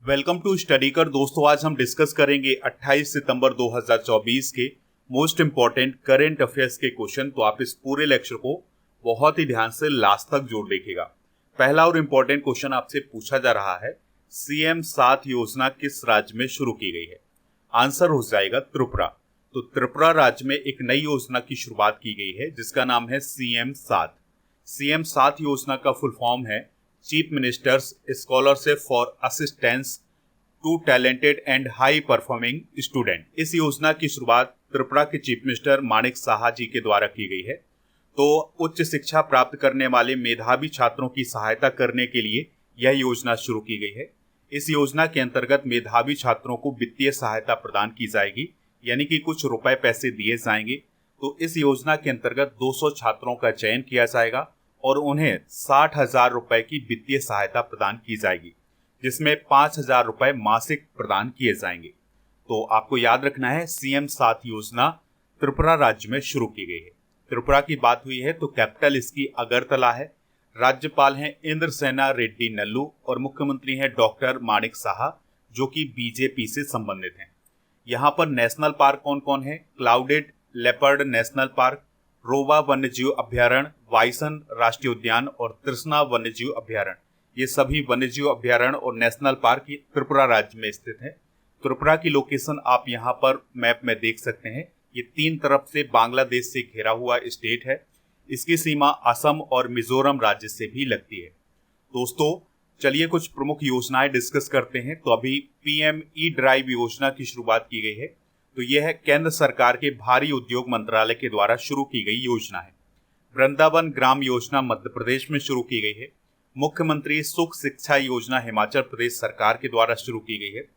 Welcome to study कर दोस्तों। आज हम डिस्कस करेंगे 28 सितंबर 2024 के मोस्ट इंपॉर्टेंट करंट अफेयर्स के क्वेश्चन। तो आप इस पूरे लेक्चर को बहुत ही ध्यान से लास्ट तक जोड़ देखिएगा। पहला और इम्पोर्टेंट क्वेश्चन आपसे पूछा जा रहा है, सीएम 7 योजना किस राज्य में शुरू की गई है? आंसर हो जाएगा त्रिपुरा। तो त्रिपुरा राज्य में एक नई योजना की शुरुआत की गई है जिसका नाम है सीएम 7। सीएम 7 योजना का फुल फॉर्म है chief minister's scholarship for assistance to talented and high performing student. इस योजना की शुरुआत त्रिपुरा के चीफ मिनिस्टर माणिक साहा जी के द्वारा की गई है। तो उच्च शिक्षा प्राप्त करने वाले मेधावी छात्रों की सहायता करने के लिए यह योजना शुरू की गई है। इस योजना के अंतर्गत मेधावी छात्रों को वित्तीय सहायता प्रदान की जाएगी, यानी कि कुछ रुपए पैसे दिए जाएंगे। तो इस योजना के अंतर्गत 200 छात्रों का चयन किया जाएगा और उन्हें 60,000 रुपए की वित्तीय सहायता प्रदान की जाएगी, जिसमें 5,000 रुपए मासिक प्रदान किए जाएंगे। तो आपको याद रखना है, सीएम 7 योजना त्रिपुरा राज्य में शुरू की गई है। त्रिपुरा की बात हुई है तो कैपिटल इसकी अगरतला है। राज्यपाल हैं इंद्रसेना रेड्डी नल्लू और मुख्यमंत्री हैं डॉक्टर माणिक साहा, जो कि बीजेपी से संबंधित हैं। यहाँ पर नेशनल पार्क कौन कौन है? क्लाउडेड लेपर्ड नेशनल पार्क, रोवा वन्यजीव अभ्यारण्य, वाइसन राष्ट्रीय उद्यान और तृष्णा वन्यजीव अभ्यारण्य। ये सभी वन्यजीव अभ्यारण्य और नेशनल पार्क त्रिपुरा राज्य में स्थित है। त्रिपुरा की लोकेशन आप यहाँ पर मैप में देख सकते हैं। ये 3 तरफ से बांग्लादेश से घिरा हुआ स्टेट है। इसकी सीमा असम और मिजोरम राज्य से भी लगती है। दोस्तों चलिए कुछ प्रमुख योजनाएं डिस्कस करते हैं। तो अभी पीएम ई ड्राइव योजना की शुरुआत की गई है। तो यह है केंद्र सरकार के भारी उद्योग मंत्रालय के द्वारा शुरू की गई योजना है। वृंदावन ग्राम योजना मध्य प्रदेश में शुरू की गई है। मुख्यमंत्री सुख शिक्षा योजना हिमाचल प्रदेश सरकार के द्वारा शुरू की गई है।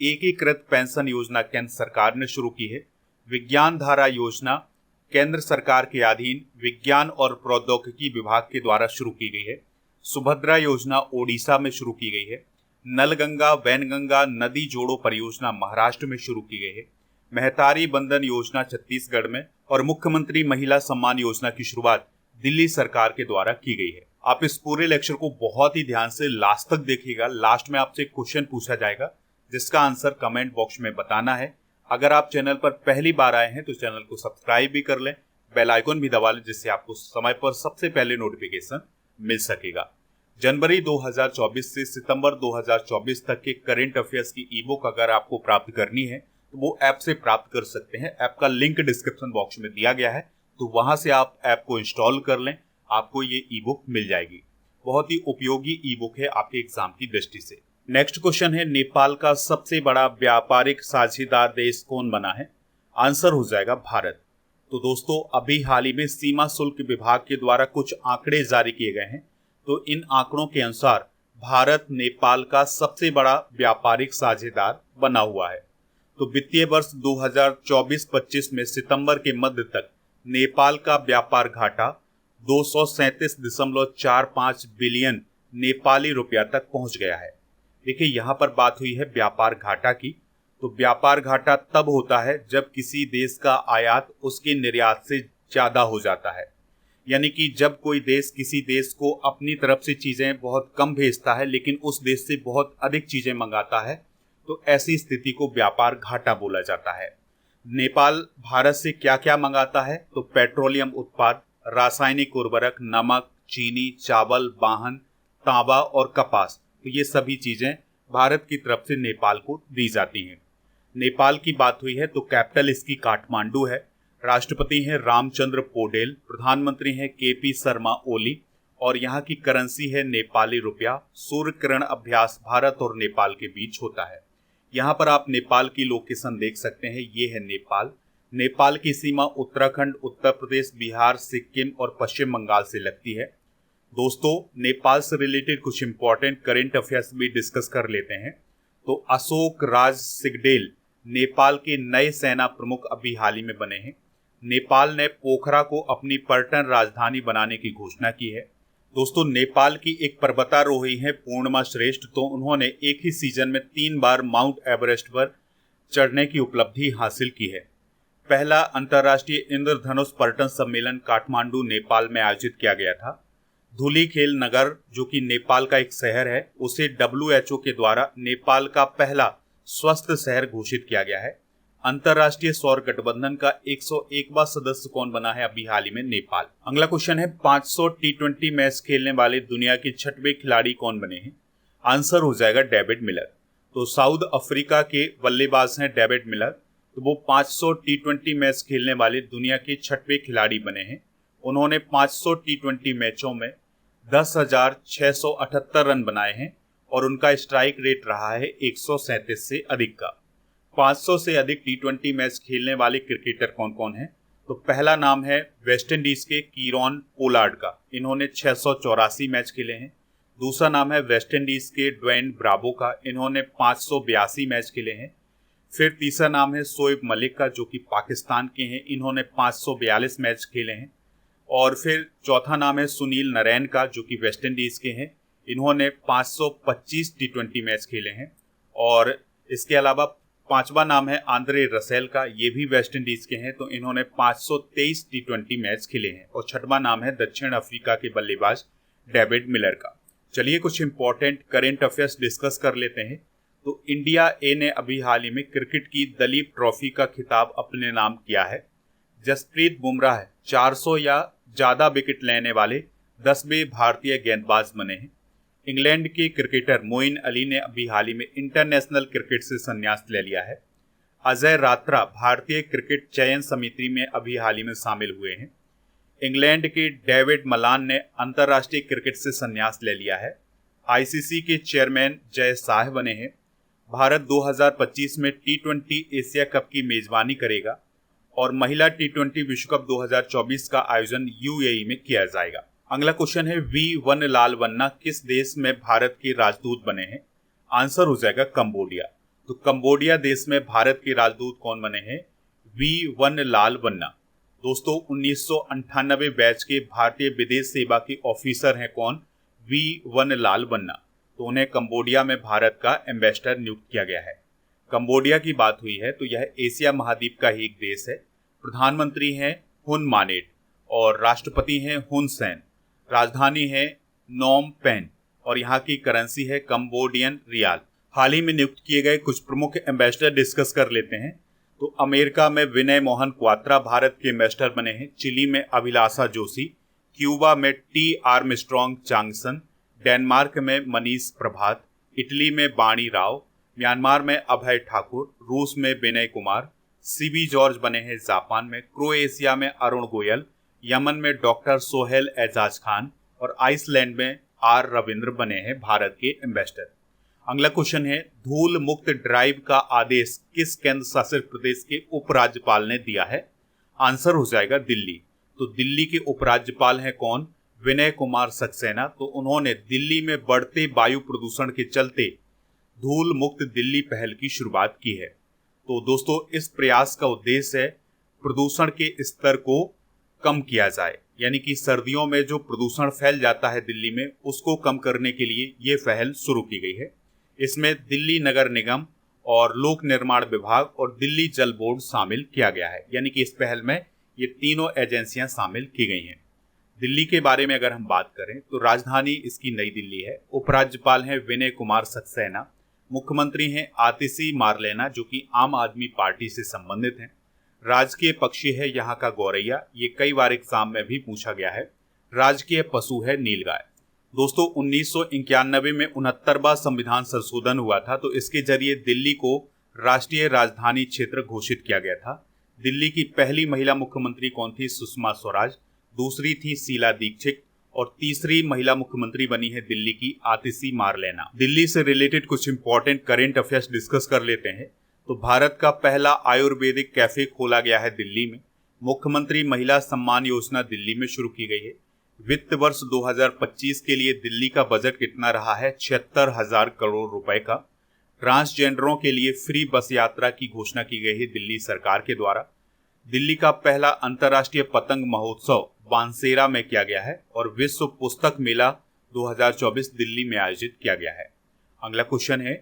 एकीकृत पेंशन योजना केंद्र सरकार ने शुरू की है। विज्ञान धारा योजना केंद्र सरकार के अधीन विज्ञान और प्रौद्योगिकी विभाग के द्वारा शुरू की गई है। सुभद्रा योजना ओडिशा में शुरू की गई है। नलगंगा वैनगंगा नदी जोड़ो परियोजना महाराष्ट्र में शुरू की गई है। महतारी बंधन योजना छत्तीसगढ़ में और मुख्यमंत्री महिला सम्मान योजना की शुरुआत दिल्ली सरकार के द्वारा की गई है। आप इस पूरे लेक्चर को बहुत ही ध्यान से लास्ट तक देखिएगा। लास्ट में आपसे क्वेश्चन पूछा जाएगा जिसका आंसर कमेंट बॉक्स में बताना है। अगर आप चैनल पर पहली बार आए हैं तो चैनल को सब्सक्राइब भी कर लें, बेल आइकन भी दबा लें, जिससे आपको समय पर सबसे पहले नोटिफिकेशन मिल सकेगा। जनवरी 2024 से सितंबर 2024 तक के करंट अफेयर्स की ई बुक अगर आपको प्राप्त करनी है तो वो ऐप से प्राप्त कर सकते हैं। ऐप का लिंक डिस्क्रिप्शन बॉक्स में दिया गया है, तो वहां से आप ऐप को इंस्टॉल कर लें, आपको ये ई बुक मिल जाएगी। बहुत ही उपयोगी ई बुक है आपके एग्जाम की दृष्टि से। नेक्स्ट क्वेश्चन है, नेपाल का सबसे बड़ा व्यापारिक साझेदार देश कौन बना है? आंसर हो जाएगा भारत। तो दोस्तों अभी हाल ही में सीमा शुल्क विभाग के द्वारा कुछ आंकड़े जारी किए गए हैं। तो इन आंकड़ों के अनुसार भारत नेपाल का सबसे बड़ा व्यापारिक साझेदार बना हुआ है। तो वित्तीय वर्ष 2024-25 में सितंबर के मध्य तक नेपाल का व्यापार घाटा 237.45 बिलियन नेपाली रुपया तक पहुंच गया है। देखिए यहाँ पर बात हुई है व्यापार घाटा की। तो व्यापार घाटा तब होता है जब किसी देश का आयात उसके निर्यात से ज्यादा हो जाता है, यानी कि जब कोई देश किसी देश को अपनी तरफ से चीजें बहुत कम भेजता है लेकिन उस देश से बहुत अधिक चीजें मंगाता है, तो ऐसी स्थिति को व्यापार घाटा बोला जाता है। नेपाल भारत से क्या क्या मंगाता है? तो पेट्रोलियम उत्पाद, रासायनिक उर्वरक, नमक, चीनी, चावल, वाहन, तांबा और कपास। तो ये सभी चीजें भारत की तरफ से नेपाल को दी जाती हैं। नेपाल की बात हुई है तो कैपिटल इसकी काठमांडू है। राष्ट्रपति हैं रामचंद्र पौडेल, प्रधानमंत्री हैं केपी शर्मा ओली और यहाँ की करेंसी है नेपाली रुपया। सूर्य किरण अभ्यास भारत और नेपाल के बीच होता है। यहाँ पर आप नेपाल की लोकेशन देख सकते हैं, ये है नेपाल। नेपाल की सीमा उत्तराखंड, उत्तर प्रदेश, बिहार, सिक्किम और पश्चिम बंगाल से लगती है। दोस्तों नेपाल से रिलेटेड कुछ इंपॉर्टेंट करंट अफेयर्स भी डिस्कस कर लेते हैं। तो अशोक राज सिगडेल नेपाल के नए सेना प्रमुख अभी हाल ही में बने हैं। नेपाल ने पोखरा को अपनी पर्यटन राजधानी बनाने की घोषणा की है। दोस्तों नेपाल की एक पर्वतारोही है पूर्णिमा श्रेष्ठ। तो उन्होंने एक ही सीजन में 3 बार माउंट एवरेस्ट पर चढ़ने की उपलब्धि हासिल की है। पहला अंतर्राष्ट्रीय इंद्रधनुष पर्यटन सम्मेलन काठमांडू नेपाल में आयोजित किया गया था। धुलीखेल नगर जो कि नेपाल का एक शहर है, उसे WHO के द्वारा नेपाल का पहला स्वस्थ शहर घोषित किया गया है। अंतरराष्ट्रीय सौर गठबंधन का 101वां सदस्य कौन बना है अभी हाल ही में? नेपाल। अगला क्वेश्चन है 500 T20 मैच खेलने वाले दुनिया के 6वें खिलाड़ी कौन बने हैं? आंसर हो जाएगा डेविड मिलर। तो साउथ अफ्रीका के बल्लेबाज हैं डेविड मिलर, तो वो 500 T20 मैच खेलने वाले दुनिया के 6वें खिलाड़ी बने हैं। उन्होंने 500 T20 मैचों में 10,678 रन बनाए हैं और उनका स्ट्राइक रेट रहा है 137 से अधिक का। 500 से अधिक T20 मैच खेलने वाले क्रिकेटर कौन कौन हैं? तो पहला नाम है वेस्ट इंडीज के कीरॉन पोलार्ड का, इन्होंने 684 मैच खेले हैं। दूसरा नाम है वेस्ट इंडीज के ड्वेन ब्रावो का, इन्होंने 582 मैच खेले हैं। फिर तीसरा नाम है शोएब मलिक का जो कि पाकिस्तान के हैं, इन्होंने 542 मैच खेले हैं। और फिर चौथा नाम है सुनील नरैन का जो कि वेस्ट इंडीज के हैं, इन्होंने 525 T20 मैच खेले हैं। और इसके अलावा पांचवा नाम है आंद्रे रसेल का, ये भी वेस्ट इंडीज के हैं, तो इन्होंने 523 T20 मैच खेले हैं। और छठवां नाम है दक्षिण अफ्रीका के बल्लेबाज डेविड मिलर का। चलिए कुछ इंपॉर्टेंट करेंट अफेयर्स डिस्कस कर लेते हैं। तो इंडिया ए ने अभी हाल ही में क्रिकेट की दलीप ट्रॉफी का खिताब अपने नाम किया है। जसप्रीत बुमराह 400 या ज्यादा विकेट लेने वाले 10वें भारतीय गेंदबाज बने हैं। इंग्लैंड के क्रिकेटर मोइन अली ने अभी हाल ही में इंटरनेशनल क्रिकेट से संन्यास ले लिया है। अजय रात्रा भारतीय क्रिकेट चयन समिति में अभी हाल ही में शामिल हुए हैं। इंग्लैंड के डेविड मलान ने अंतर्राष्ट्रीय क्रिकेट से संन्यास ले लिया है। आईसीसी के चेयरमैन जय शाह बने हैं। भारत 2025 में T20 एशिया कप की मेजबानी करेगा और महिला T20 विश्व कप 2024 का आयोजन यूएई में किया जाएगा। अगला क्वेश्चन है वी वन लाल वन्ना किस देश में भारत के राजदूत बने हैं? आंसर हो जाएगा कंबोडिया। तो कंबोडिया देश में भारत के राजदूत कौन बने हैं? वी वन लाल वन्ना। दोस्तों 1998 बैच के भारतीय विदेश सेवा के ऑफिसर हैं कौन? वी वन लाल वन्ना। तो उन्हें कंबोडिया में भारत का एम्बेसडर नियुक्त किया गया है। कंबोडिया की बात हुई है तो यह एशिया महाद्वीप का ही एक देश है। प्रधानमंत्री हैं हुन मानेट और राष्ट्रपति हैं हुन सेन। राजधानी है नोम पेन और यहाँ की करेंसी है कंबोडियन रियाल। हाल ही में नियुक्त किए गए कुछ प्रमुख एम्बेसडर डिस्कस कर लेते हैं। तो अमेरिका में विनय मोहन क्वात्रा भारत के एम्बेसडर बने हैं। चिली में अभिलाषा जोशी, क्यूबा में टी आर्मस्ट्रॉन्ग चांगसन, डेनमार्क में मनीष प्रभात, इटली में बाणी राव, म्यांमार में अभय ठाकुर, रूस में विनय कुमार, सीबी जॉर्ज बने हैं जापान में, क्रोएशिया में अरुण गोयल, यमन में डॉक्टर सोहेल एजाज खान और आइसलैंड में आर रविंद्र बने हैं भारत के एम्बेसडर। अगला क्वेश्चन है धूल मुक्त ड्राइव का आदेश किस केंद्र शासित प्रदेश के उपराज्यपाल ने दिया है? आंसर हो जाएगा दिल्ली। तो दिल्ली के उपराज्यपाल हैं कौन? विनय कुमार सक्सेना। तो उन्होंने दिल्ली में बढ़ते वायु प्रदूषण के चलते धूल मुक्त दिल्ली पहल की शुरुआत की है। तो दोस्तों इस प्रयास का उद्देश्य है प्रदूषण के स्तर को कम किया जाए, यानी कि सर्दियों में जो प्रदूषण फैल जाता है दिल्ली में उसको कम करने के लिए ये पहल शुरू की गई है। इसमें दिल्ली नगर निगम और लोक निर्माण विभाग और दिल्ली जल बोर्ड शामिल किया गया है, यानी कि इस पहल में ये तीनों एजेंसियां शामिल की गई हैं। दिल्ली के बारे में अगर हम बात करें तो राजधानी इसकी नई दिल्ली है। उपराज्यपाल हैं विनय कुमार सक्सेना। मुख्यमंत्री हैं आतिशी मारलेना जो कि आम आदमी पार्टी से संबंधित हैं। राजकीय पक्षी है यहाँ का गौरैया, ये कई बार एग्जाम में भी पूछा गया है। राजकीय पशु है नीलगाय। दोस्तों 1991 में 69वां संविधान संशोधन हुआ था, तो इसके जरिए दिल्ली को राष्ट्रीय राजधानी क्षेत्र घोषित किया गया था। दिल्ली की पहली महिला मुख्यमंत्री कौन थी? सुषमा स्वराज। दूसरी थी शीला दीक्षित और तीसरी महिला मुख्यमंत्री बनी है दिल्ली की आतिशी मारलेना। दिल्ली से रिलेटेड कुछ इंपॉर्टेंट करेंट अफेयर्स डिस्कस कर लेते हैं। तो भारत का पहला आयुर्वेदिक कैफे खोला गया है दिल्ली में। मुख्यमंत्री महिला सम्मान योजना दिल्ली में शुरू की गई है। वित्त वर्ष 2025 के लिए दिल्ली का बजट कितना रहा है? 76,000 करोड़ रुपए का। ट्रांसजेंडरों के लिए फ्री बस यात्रा की घोषणा की गई है दिल्ली सरकार के द्वारा। दिल्ली का पहला अंतर्राष्ट्रीय पतंग महोत्सव बानसेरा में किया गया है और विश्व पुस्तक मेला 2024 दिल्ली में आयोजित किया गया है। अगला क्वेश्चन है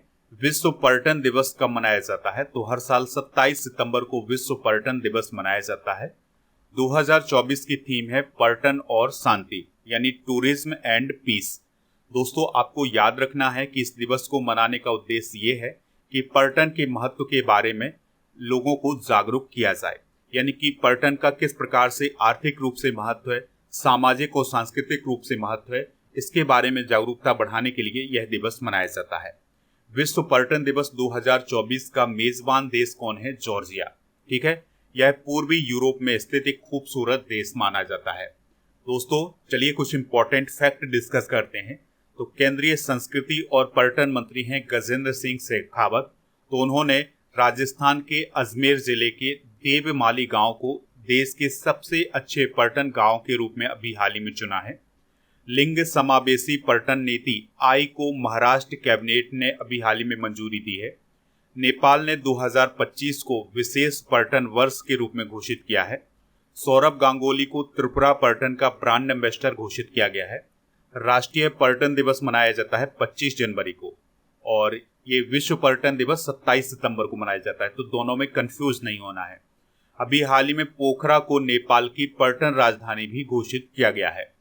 विश्व पर्यटन दिवस कब मनाया जाता है? तो हर साल 27 सितंबर को विश्व पर्यटन दिवस मनाया जाता है। 2024 की थीम है पर्यटन और शांति, यानी टूरिज्म एंड पीस। दोस्तों आपको याद रखना है कि इस दिवस को मनाने का उद्देश्य ये है कि पर्यटन के महत्व के बारे में लोगों को जागरूक किया जाए, यानी कि पर्यटन का किस प्रकार से आर्थिक रूप से महत्व है, सामाजिक और सांस्कृतिक रूप से महत्व है, इसके बारे में जागरूकता बढ़ाने के लिए यह दिवस मनाया जाता है। विश्व पर्यटन दिवस 2024 का मेजबान देश कौन है? जॉर्जिया। ठीक है, यह पूर्वी यूरोप में स्थित एक खूबसूरत देश माना जाता है। दोस्तों चलिए कुछ इंपॉर्टेंट फैक्ट डिस्कस करते हैं। तो केंद्रीय संस्कृति और पर्यटन मंत्री हैं गजेंद्र सिंह शेखावत। तो उन्होंने राजस्थान के अजमेर जिले के देवमाली गांव को देश के सबसे अच्छे पर्यटन गांव के रूप में अभी हाल ही में चुना है। लिंग समावेशी पर्यटन नीति आई को महाराष्ट्र कैबिनेट ने अभी हाल ही में मंजूरी दी है। नेपाल ने 2025 को विशेष पर्यटन वर्ष के रूप में घोषित किया है। सौरभ गांगुली को त्रिपुरा पर्यटन का ब्रांड एम्बेसडर घोषित किया गया है। राष्ट्रीय पर्यटन दिवस मनाया जाता है 25 जनवरी को और ये विश्व पर्यटन दिवस 27 सितंबर को मनाया जाता है। तो दोनों में कंफ्यूज नहीं होना है। अभी हाल ही में पोखरा को नेपाल की पर्यटन राजधानी भी घोषित किया गया है।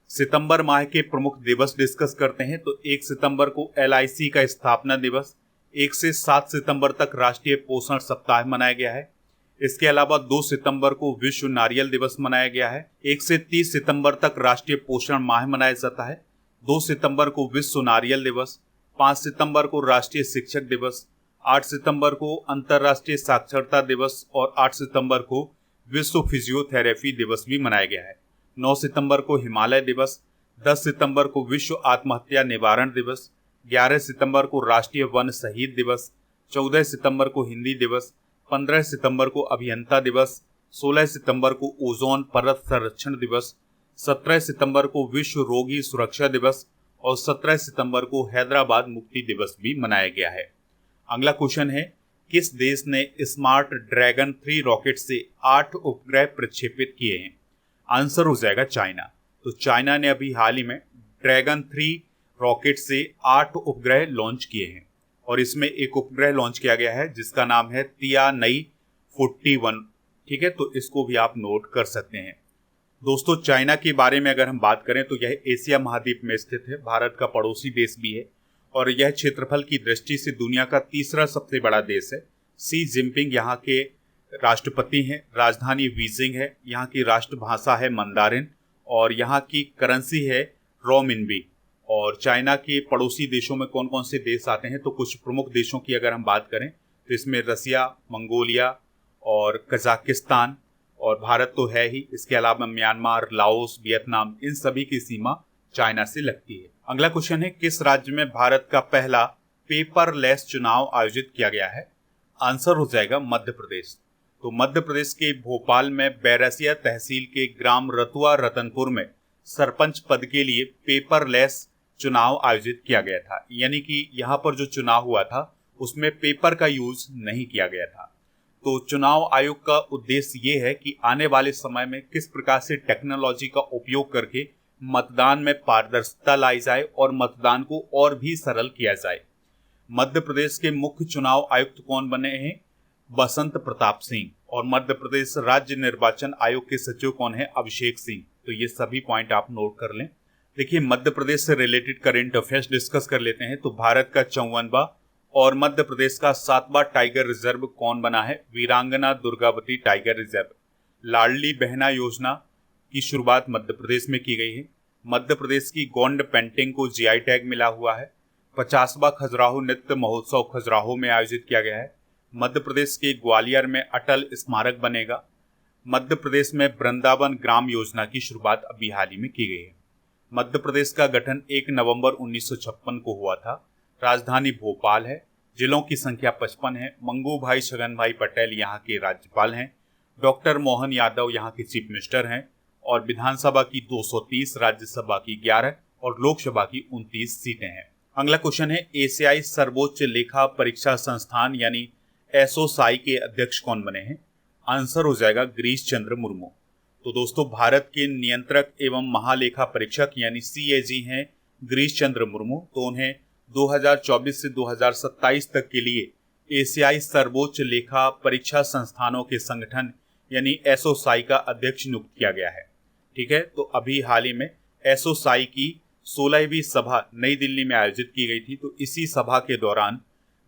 सितंबर माह के प्रमुख दिवस डिस्कस करते हैं। तो 1 सितंबर को LIC का स्थापना दिवस, 1 से 7 सितंबर तक राष्ट्रीय पोषण सप्ताह मनाया गया है। इसके अलावा 2 सितंबर को विश्व नारियल दिवस मनाया गया है। 1 से 30 सितंबर तक राष्ट्रीय पोषण माह मनाया जाता है। 2 सितंबर को विश्व नारियल दिवस, 5 सितंबर को राष्ट्रीय शिक्षक दिवस, 8 सितंबर को अंतर्राष्ट्रीय साक्षरता दिवस और 8 सितंबर को विश्व फिजियोथेरेपी दिवस भी मनाया गया है। 9 सितंबर को हिमालय दिवस, 10 सितंबर को विश्व आत्महत्या निवारण दिवस, 11 सितंबर को राष्ट्रीय वन शहीद दिवस, 14 सितंबर को हिंदी दिवस, 15 सितंबर को अभियंता दिवस, 16 सितंबर को ओजोन परत संरक्षण दिवस, 17 सितंबर को विश्व रोगी सुरक्षा दिवस और 17 सितंबर को हैदराबाद मुक्ति दिवस भी मनाया गया है। अगला क्वेश्चन है, किस देश ने स्मार्ट ड्रैगन 3 रॉकेट से 8 उपग्रह प्रक्षेपित किए हैं? आंसर हो जाएगा चाइना। तो चाइना ने अभी हाल ही में ड्रैगन 3 रॉकेट से 8 उपग्रह लॉन्च किए हैं और इसमें एक उपग्रह लॉन्च किया गया है जिसका नाम है तियानई 41। ठीक है, तो इसको भी आप नोट कर सकते हैं। दोस्तों चाइना के बारे में अगर हम बात करें तो यह एशिया महाद्वीप में स्थित है, भारत का पड़ोसी देश भी है और यह क्षेत्रफल की दृष्टि से दुनिया का तीसरा सबसे बड़ा देश है। शी जिनपिंग यहाँ के राष्ट्रपति हैं, राजधानी बीजिंग है, यहाँ की राष्ट्रभाषा है मंदारिन और यहाँ की करेंसी है रोमिनबी। और चाइना के पड़ोसी देशों में कौन कौन से देश आते हैं? तो कुछ प्रमुख देशों की अगर हम बात करें तो इसमें रसिया, मंगोलिया और कजाकिस्तान और भारत तो है ही, इसके अलावा म्यांमार, लाओस, वियतनाम, इन सभी की सीमा चाइना से लगती है। अगला क्वेश्चन है, किस राज्य में भारत का पहला पेपरलेस चुनाव आयोजित किया गया है? आंसर हो जाएगा मध्य प्रदेश। तो मध्य प्रदेश के भोपाल में बैरसिया तहसील के ग्राम रतुआ रतनपुर में सरपंच पद के लिए पेपरलेस चुनाव आयोजित किया गया था, यानी कि यहाँ पर जो चुनाव हुआ था उसमें पेपर का यूज नहीं किया गया था। तो चुनाव आयोग का उद्देश्य ये है कि आने वाले समय में किस प्रकार से टेक्नोलॉजी का उपयोग करके मतदान में पारदर्शिता लाई जाए और मतदान को और भी सरल किया जाए। मध्य प्रदेश के मुख्य चुनाव आयुक्त कौन बने हैं? बसंत प्रताप सिंह। और मध्य प्रदेश राज्य निर्वाचन आयोग के सचिव कौन है? अभिषेक सिंह। तो ये सभी पॉइंट आप नोट कर लें। देखिए मध्य प्रदेश से रिलेटेड करंट अफेयर्स डिस्कस कर लेते हैं। तो भारत का 54वां और मध्य प्रदेश का 7वां टाइगर रिजर्व कौन बना है? वीरांगना दुर्गावती टाइगर रिजर्व। लाडली बहना योजना की शुरुआत मध्य प्रदेश में की गई है। मध्य प्रदेश की गोंड पेंटिंग को GI टैग मिला हुआ है। 50वां खजुराहो नृत्य महोत्सव खजुराहो में आयोजित किया गया है। मध्य प्रदेश के ग्वालियर में अटल स्मारक बनेगा। मध्य प्रदेश में वृंदावन ग्राम योजना की शुरुआत अभी हाल ही में की गई है। मध्य प्रदेश का गठन 1 नवंबर 1956 को हुआ था। राजधानी भोपाल है। जिलों की संख्या 55 है। मंगू भाई छगन भाई पटेल यहाँ के राज्यपाल हैं। डॉक्टर मोहन यादव यहाँ के चीफ मिनिस्टर हैं और विधानसभा की 230, राज्यसभा की 11 और लोकसभा की 29 सीटें हैं। अगला क्वेश्चन है, एशियाई सर्वोच्च लेखा परीक्षा संस्थान यानी एसओसाई के अध्यक्ष कौन बने हैं? आंसर हो जाएगा गिरीश चंद्र मुर्मू। तो दोस्तों भारत के नियंत्रक एवं महालेखा परीक्षक यानी CAG हैं गिरीश चंद्र मुर्मू। तो उन्हें 2024 से 2027 तक के लिए एशियाई सर्वोच्च लेखा परीक्षा संस्थानों के संगठन यानी एसओसाई का अध्यक्ष नियुक्त किया गया है। ठीक है, तो अभी हाल ही में एसोसाई की 16वीं सभा नई दिल्ली में आयोजित की गई थी। तो इसी सभा के दौरान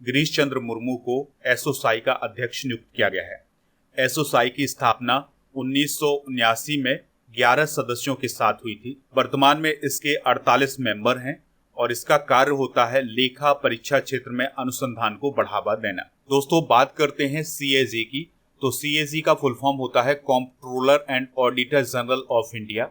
गिरीश चंद्र मुर्मू को एसोसाई का अध्यक्ष नियुक्त किया गया है। एसोसाई की स्थापना 1979 में 11 सदस्यों के साथ हुई थी। वर्तमान में इसके 48 मेंबर हैं और इसका कार्य होता है लेखा परीक्षा क्षेत्र में अनुसंधान को बढ़ावा देना। दोस्तों, बात करते हैं सीएजी की। तो सीएजी का फुल फॉर्म होता है controller and auditor general of India.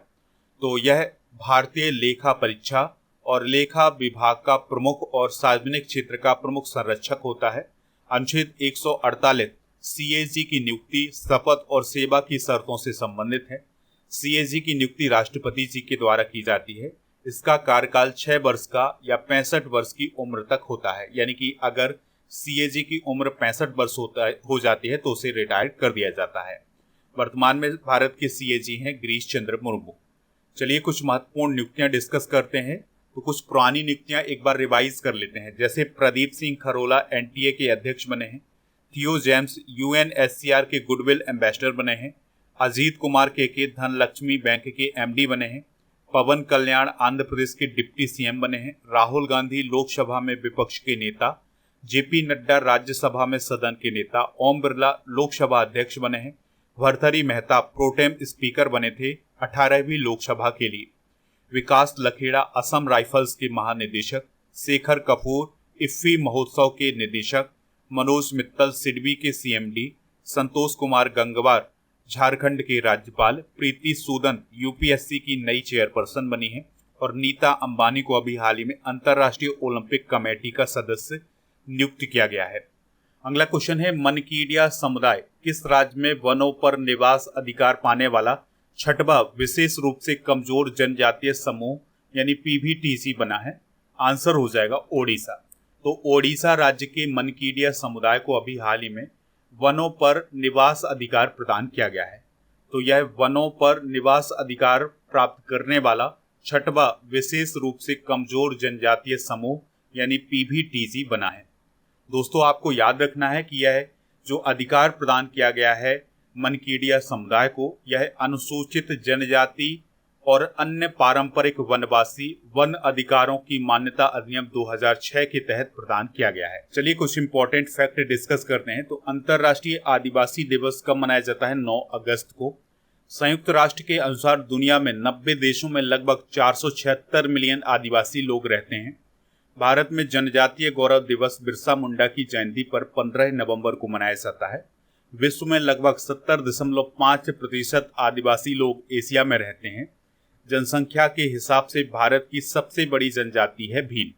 तो यह भारतीय लेखा परीक्षा और लेखा विभाग का प्रमुख और सार्वजनिक क्षेत्र का प्रमुख संरक्षक होता है। अनुच्छेद 148 सीएजी की नियुक्ति, शपथ और सेवा की शर्तों से संबंधित है। सीएजी की नियुक्ति राष्ट्रपति जी के द्वारा की जाती है। इसका कार्यकाल 6 वर्ष का या 65 वर्ष की उम्र तक होता है। यानी कि अगर सीएजी की उम्र 65 वर्ष हो जाती है तो उसे रिटायर कर दिया जाता है। वर्तमान में भारत के सीएजी हैं गिरीश चंद्र मुर्मू। चलिए कुछ महत्वपूर्ण नियुक्तियां डिस्कस करते हैं। तो कुछ पुरानी नियुक्तियां एक बार रिवाइज कर लेते हैं। जैसे प्रदीप सिंह खरोला एनटीए के अध्यक्ष बने हैं। थियो जेम्स यूएनएससीआर के गुडविल एम्बेसडर बने हैं। अजीत कुमार के धनलक्ष्मी बैंक के एमडी बने हैं। पवन कल्याण आंध्र प्रदेश के डिप्टी सीएम बने हैं। राहुल गांधी लोकसभा में विपक्ष के नेता। जेपी नड्डा राज्यसभा में सदन के नेता। ओम बिरला लोकसभा अध्यक्ष बने हैं। भर्तृहरि मेहता प्रोटेम स्पीकर बने थे 18वीं लोकसभा के लिए। विकास लखेड़ा असम राइफल्स के महानिदेशक। शेखर कपूर इफ्फी महोत्सव के निदेशक। मनोज मित्तल सिडबी के सीएमडी। संतोष कुमार गंगवार झारखंड के राज्यपाल। प्रीति सूदन यूपीएससी की नई चेयरपर्सन बनी है। और नीता अंबानी को अभी हाल ही में अंतर्राष्ट्रीय ओलंपिक कमेटी का सदस्य नियुक्त किया गया है। अगला क्वेश्चन है, मनकीडिया समुदाय किस राज्य में वनों पर निवास अधिकार पाने वाला छठवां विशेष रूप से कमजोर जनजातीय समूह यानी पीवीटीसी बना है? आंसर हो जाएगा ओडिशा। तो ओडिशा राज्य के मनकीडिया समुदाय को अभी हाल ही में वनों पर निवास अधिकार प्रदान किया गया है। तो यह वनों पर निवास अधिकार प्राप्त करने वाला छठवां विशेष रूप से कमजोर जनजातीय समूह यानी पीवीटीसी बना है। दोस्तों, आपको याद रखना है कि यह जो अधिकार प्रदान किया गया है मनकीडिया समुदाय को, यह अनुसूचित जनजाति और अन्य पारंपरिक वनवासी वन अधिकारों की मान्यता अधिनियम 2006 के तहत प्रदान किया गया है। चलिए कुछ इंपॉर्टेंट फैक्ट डिस्कस करते हैं। तो अंतर्राष्ट्रीय आदिवासी दिवस कब मनाया जाता है? 9 अगस्त को। संयुक्त राष्ट्र के अनुसार दुनिया में 90 देशों में लगभग 476 मिलियन आदिवासी लोग रहते हैं। भारत में जनजातीय गौरव दिवस बिरसा मुंडा की जयंती पर 15 नवंबर को मनाया जाता है। विश्व में लगभग 70.5% आदिवासी लोग एशिया में रहते हैं। जनसंख्या के हिसाब से भारत की सबसे बड़ी जनजाति है भील।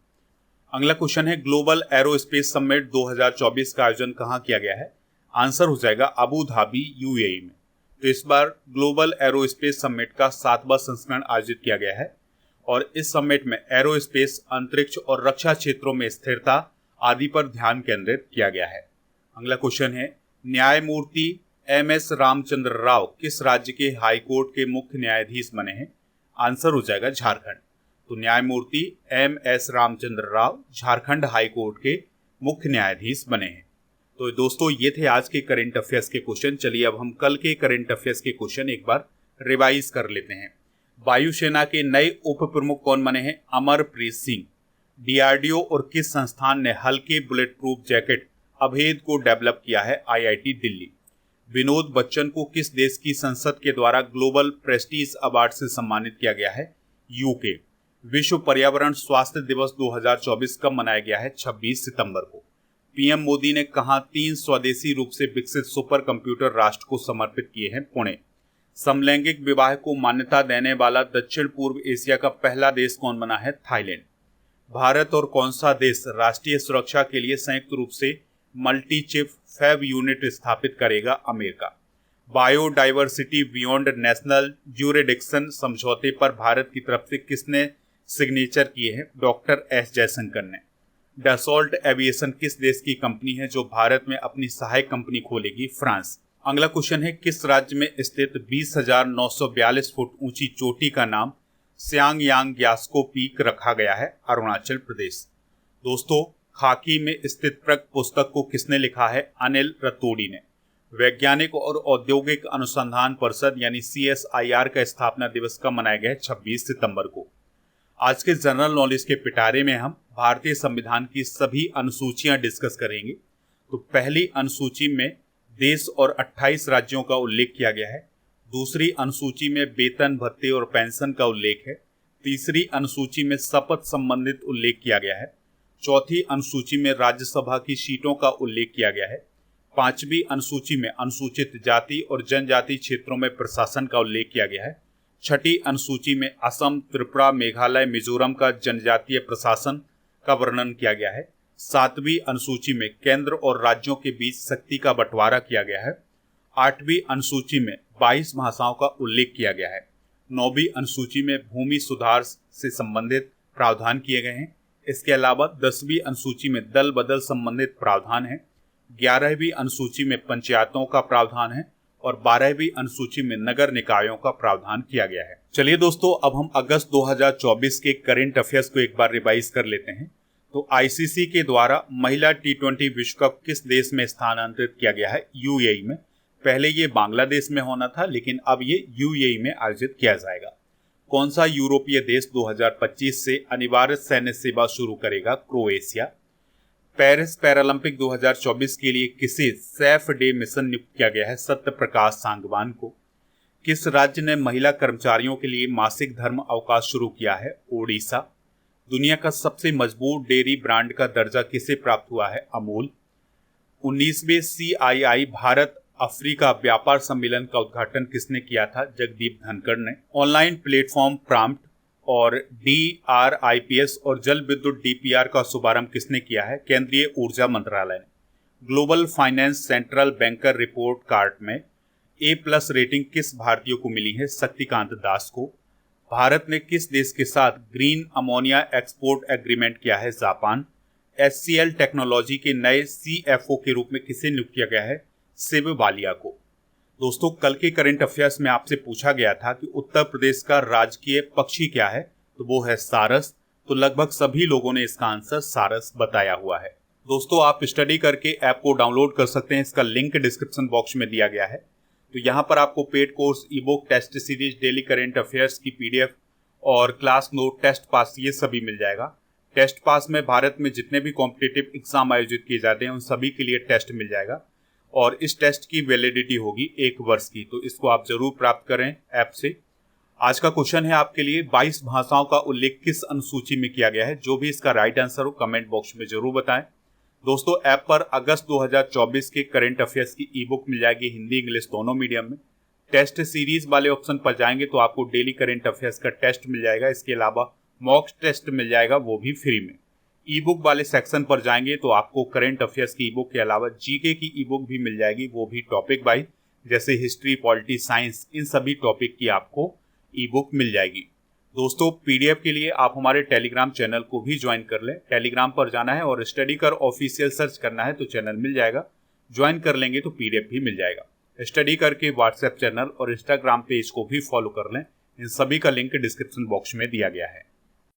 अगला क्वेश्चन है, ग्लोबल एरोस्पेस समिट 2024 का आयोजन कहाँ किया गया है? आंसर हो जाएगा अबू धाबी यूएई में। तो इस बार ग्लोबल एरोस्पेस समिट का 7वां संस्करण आयोजित किया गया है और इस समिट में एरोस्पेस, अंतरिक्ष और रक्षा क्षेत्रों में स्थिरता आदि पर ध्यान केंद्रित किया गया है। अगला क्वेश्चन है, न्यायमूर्ति एमएस रामचंद्र राव किस राज्य के हाईकोर्ट के मुख्य न्यायाधीश बने हैं? आंसर हो जाएगा झारखंड। तो न्यायमूर्ति एमएस रामचंद्र राव झारखंड हाईकोर्ट के मुख्य न्यायाधीश बने हैं। तो दोस्तों, ये थे आज के करंट अफेयर्स के क्वेश्चन। चलिए अब हम कल के करंट अफेयर्स के क्वेश्चन एक बार रिवाइज कर लेते हैं। वायुसेना के नए उप प्रमुख कौन बने हैं? अमरप्रीत सिंह। डीआरडीओ और किस संस्थान ने हल्के बुलेट प्रूफ जैकेट अभेद को डेवलप किया है? आईआईटी दिल्ली। विनोद बच्चन को किस देश की संसद के द्वारा ग्लोबल प्रेस्टीज अवार्ड से सम्मानित किया गया है? यूके। विश्व पर्यावरण स्वास्थ्य दिवस 2024 कब मनाया गया है? 26 सितंबर को। पीएम मोदी ने कहां 3 स्वदेशी रूप से विकसित सुपर कंप्यूटर राष्ट्र को समर्पित किए हैं? पुणे। समलैंगिक विवाह को मान्यता देने वाला दक्षिण पूर्व एशिया का पहला देश कौन बना है? थाईलैंड। भारत और कौन सा देश राष्ट्रीय सुरक्षा के लिए संयुक्त रूप से मल्टी चिप फैब यूनिट स्थापित करेगा? America. Biodiversity beyond national jurisdiction समझौते पर भारत की तरफ से किसने सिग्नेचर किए हैं? डॉक्टर एस जयशंकर ने। डसॉल्ट एविएशन किस देश की कंपनी है जो भारत में अपनी सहायक कंपनी खोलेगी? फ्रांस। अगला क्वेश्चन है, किस राज्य में स्थित 20,942 फुट ऊंची चोटी का नाम सियांग ग्यास्को पीक रखा गया है? अरुणाचल प्रदेश। दोस्तों, खाकी में स्थित प्रग पुस्तक को किसने लिखा है? अनिल रतूड़ी ने। वैज्ञानिक और औद्योगिक अनुसंधान परिषद यानी CSIR का स्थापना दिवस कब मनाया गया है? 26 सितंबर को। आज के जनरल नॉलेज के पिटारे में हम भारतीय संविधान की सभी अनुसूचियां डिस्कस करेंगे। तो पहली अनुसूची में देश और 28 राज्यों का उल्लेख किया गया है। दूसरी अनुसूची में वेतन, भत्ते और पेंशन का उल्लेख है। तीसरी अनुसूची में शपथ संबंधित उल्लेख किया गया है। चौथी अनुसूची में राज्यसभा की सीटों का उल्लेख किया गया है। पांचवी अनुसूची में अनुसूचित जाति और जनजाति क्षेत्रों में प्रशासन का उल्लेख किया गया है। छठी अनुसूची में असम, त्रिपुरा, मेघालय, मिजोरम का जनजातीय प्रशासन का वर्णन किया गया है। सातवीं अनुसूची में केंद्र और राज्यों के बीच शक्ति का बंटवारा किया गया है। आठवीं अनुसूची में 22 भाषाओं का उल्लेख किया गया है। नौवीं अनुसूची में भूमि सुधार से संबंधित प्रावधान किए गए हैं। इसके अलावा 10वीं अनुसूची में दल बदल संबंधित प्रावधान है। 11वीं अनुसूची में पंचायतों का प्रावधान है और 12वीं अनुसूची में नगर निकायों का प्रावधान किया गया है। चलिए दोस्तों, अब हम अगस्त 2024 के करंट अफेयर्स को एक बार रिवाइज कर लेते हैं। तो ICC के द्वारा महिला T20 विश्व कप किस देश में स्थानांतरित किया गया है? UAE में। पहले ये बांग्लादेश में होना था, लेकिन अब ये UAE में आयोजित किया जाएगा। कौन सा यूरोपीय देश 2025 से अनिवार्य सैन्य सेवा शुरू करेगा? क्रोएशिया। पेरिस पैरालंपिक 2024 के लिए किसे सेफ डे मिशन नियुक्त किया गया है? सत्य प्रकाश सांगवान को। किस राज्य ने महिला कर्मचारियों के लिए मासिक धर्म अवकाश शुरू किया है? ओडिशा। दुनिया का सबसे मजबूत डेयरी ब्रांड का दर्जा किसे प्राप्त हुआ है? अमूल। 19वें CII भारत अफ्रीका व्यापार सम्मेलन का उद्घाटन किसने किया था? जगदीप धनखड़ ने। ऑनलाइन प्लेटफॉर्म प्राम्प्ट और DRIPS और जल विद्युत DPR का शुभारंभ किसने किया है? केंद्रीय ऊर्जा मंत्रालय ने। Global finance central banker report card में A+ रेटिंग किस भारतीय को मिली है? शक्तिकांत दास को। भारत ने किस देश के साथ ग्रीन अमोनिया एक्सपोर्ट एग्रीमेंट किया है? जापान। HCL टेक्नोलॉजी के नए CFO के रूप में किसे नियुक्त किया गया है? शिव वालिया को। दोस्तों, कल के करंट अफेयर्स में आपसे पूछा गया था कि उत्तर प्रदेश का राजकीय पक्षी क्या है? तो वो है सारस। तो लगभग सभी लोगों ने इसका आंसर सारस बताया हुआ है। दोस्तों, आप स्टडी करके ऐप को डाउनलोड कर सकते हैं। इसका लिंक डिस्क्रिप्शन बॉक्स में दिया गया है। तो यहाँ पर आपको paid course, ebook, test series, daily current affairs की PDF और क्लास नोट, टेस्ट पास, ये सभी मिल जाएगा। टेस्ट पास में भारत में जितने भी कॉम्पिटिटिव एग्जाम आयोजित किए जाते हैं उन सभी के लिए टेस्ट मिल जाएगा और इस टेस्ट की वैलिडिटी होगी 1 वर्ष की। तो इसको आप जरूर प्राप्त करें ऐप से। आज का क्वेश्चन है आपके लिए, 22 भाषाओं का उल्लेख किस अनुसूची में किया गया है? जो भी इसका राइट आंसर हो कमेंट बॉक्स में जरूर बताएं। दोस्तों, ऐप पर अगस्त 2024 के करंट अफेयर्स की ई-बुक मिल जाएगी हिंदी इंग्लिश दोनों मीडियम में। टेस्ट सीरीज वाले ऑप्शन पर जाएंगे तो आपको डेली करंट अफेयर्स का टेस्ट मिल जाएगा। इसके अलावा मॉक टेस्ट मिल जाएगा, वो भी फ्री में। ई-बुक वाले सेक्शन पर जाएंगे तो आपको करंट अफेयर्स की ई-बुक के अलावा जीके की ई-बुक भी मिल जाएगी, वो भी टॉपिक वाइज, जैसे हिस्ट्री, पॉलिटी, साइंस, इन सभी टॉपिक की आपको ई-बुक मिल जाएगी। दोस्तों, PDF के लिए आप हमारे टेलीग्राम चैनल को भी ज्वाइन कर लें। टेलीग्राम पर जाना है और स्टडी कर ऑफिशियल सर्च करना है तो चैनल मिल जाएगा। ज्वाइन कर लेंगे तो PDF भी मिल जाएगा। स्टडी करके व्हाट्सएप चैनल और इंस्टाग्राम पेज को भी फॉलो कर लें। इन सभी का लिंक डिस्क्रिप्शन बॉक्स में दिया गया है।